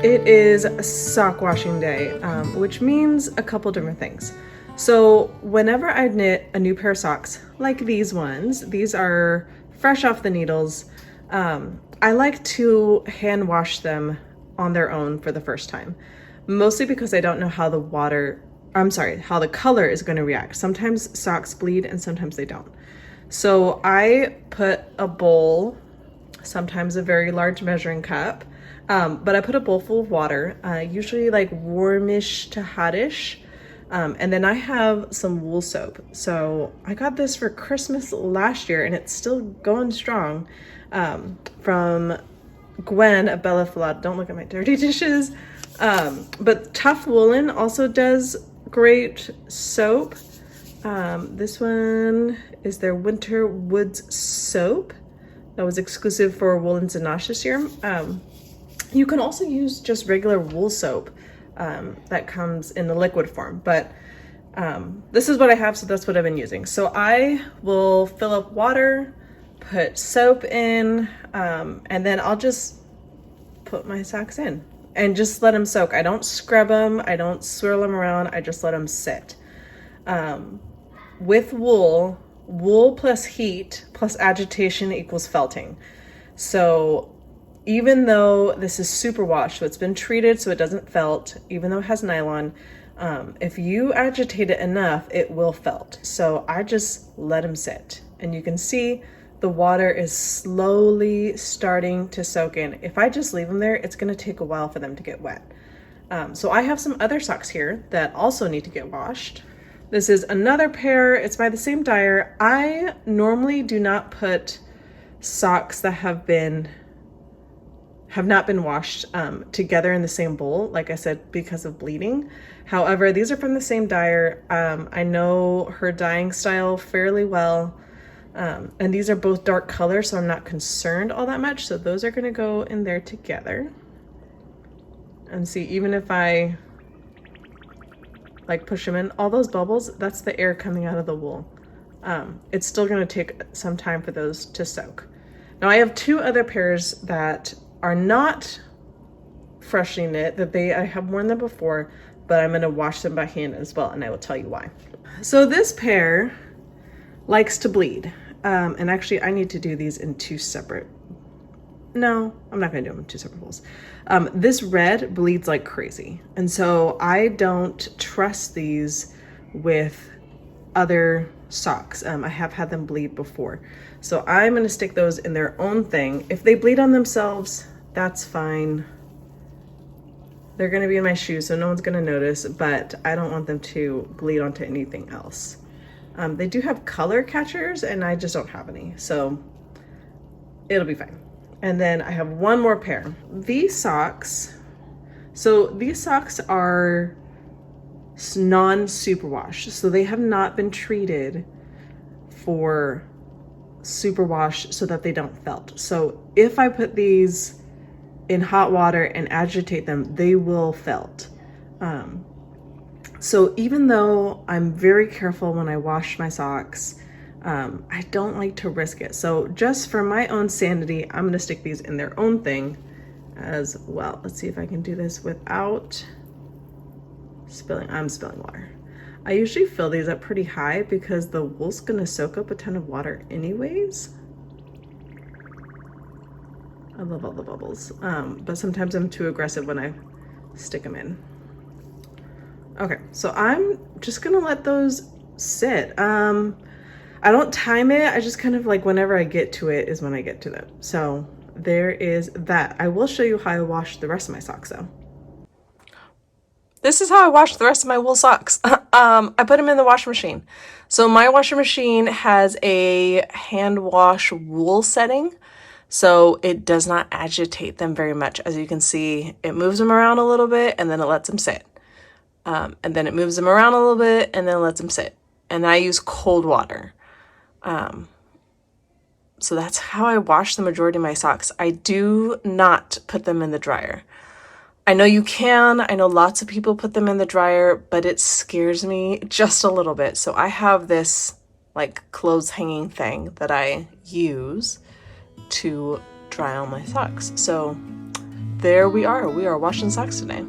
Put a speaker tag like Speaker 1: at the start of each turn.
Speaker 1: It is sock washing day, which means a couple different things. So whenever I knit a new pair of socks, like these ones, these are fresh off the needles, I like to hand wash them on their own for the first time. Mostly because I don't know how how the color is going to react. Sometimes socks bleed and sometimes they don't. So I put a bowl, sometimes a very large measuring cup, but I put a bowl full of water, usually like warmish to hotish. And then I have some wool soap. So I got this for Christmas last year and it's still going strong, from Gwen at Bella Flawed. Don't look at my dirty dishes. But Tuft Woolen also does great soap. This one is their Winter Woods soap. That was exclusive for Woolens and Nosh this year. You can also use just regular wool soap that comes in the liquid form, but this is what I have, so that's what I've been using. So I will fill up water, put soap in, and then I'll just put my socks in and just let them soak. I don't scrub them, I don't swirl them around, I just let them sit. With wool plus heat plus agitation equals felting. So even though this is superwash, so it's been treated so it doesn't felt, even though it has nylon, if you agitate it enough, it will felt. So I just let them sit. And you can see the water is slowly starting to soak in. If I just leave them there, it's gonna take a while for them to get wet. So I have some other socks here that also need to get washed. This is another pair, it's by the same dyer. I normally do not put socks that have not been washed together in the same bowl, like I said, because of bleeding. However, these are from the same dyer. I know her dyeing style fairly well, and these are both dark colors, so I'm not concerned all that much. So those are gonna go in there together. And see, even if I like push them in, all those bubbles, that's the air coming out of the wool. It's still gonna take some time for those to soak. Now I have two other pairs that are not freshly knit, I have worn them before, but I'm gonna wash them by hand as well, and I will tell you why. So this pair likes to bleed. And actually I need to do these in two separate, no, I'm not gonna do them in two separate bowls. This red bleeds like crazy. And so I don't trust these with other socks. I have had them bleed before. So I'm gonna stick those in their own thing. If they bleed on themselves, that's fine. They're gonna be in my shoes, so no one's gonna notice, but I don't want them to bleed onto anything else. They do have color catchers and I just don't have any, so it'll be fine. And then I have one more pair. These socks are non-superwash, so they have not been treated for superwash so that they don't felt. So if I put these in hot water and agitate them, they will felt. So even though I'm very careful when I wash my socks, I don't like to risk it. So just for my own sanity, I'm gonna stick these in their own thing as well. Let's see if I can do this without spilling. I'm spilling water. I usually fill these up pretty high because the wool's gonna soak up a ton of water anyways. I love all the bubbles, but sometimes I'm too aggressive when I stick them in. Okay, so I'm just gonna let those sit. I don't time it, I just kind of like whenever I get to it is when I get to them. So there is that. I will show you how I wash the rest of my socks though. This is how I wash the rest of my wool socks. I put them in the washing machine. So my washing machine has a hand wash wool setting, so it does not agitate them very much. As you can see, it moves them around a little bit and then it lets them sit. And then it moves them around a little bit and then it lets them sit. And I use cold water. So that's how I wash the majority of my socks. I do not put them in the dryer. I know you can, I know lots of people put them in the dryer, but it scares me just a little bit. So I have this like clothes hanging thing that I use to dry on my socks. So there we are. We are washing socks today.